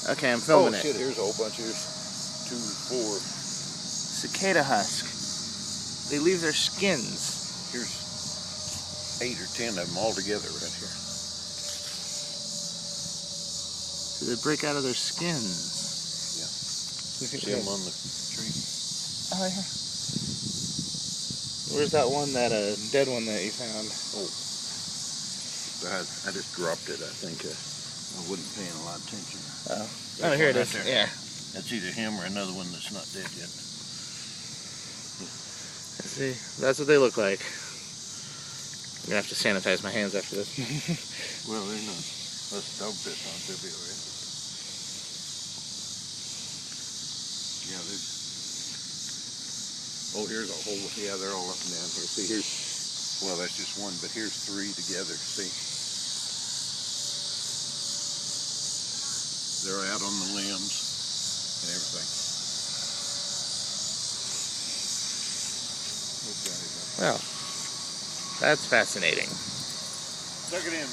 Okay, I'm filming oh, it. Shit, here's a whole bunch. Here's 2, 4. Cicada husk. They leave their skins. Here's 8 or 10 of them all together right here. So they break out of their skins. Yeah. See them on the tree? Oh, yeah. Where's that one, that dead one that you found? Oh, I just dropped it. I think I wasn't paying a lot of attention. Oh, oh, here it is. There. Yeah. That's either him or another one that's not dead yet. See, that's what they look like. I'm gonna have to sanitize my hands after this. Well, they're not. That's dog pit on. They'll be alright. Yeah, there's. Oh, here's a whole. Yeah, they're all up and down here. See, here's. Well, that's just one, but here's 3 together. See. They're out on the limbs and everything. Well, that's fascinating. Tuck it in, man.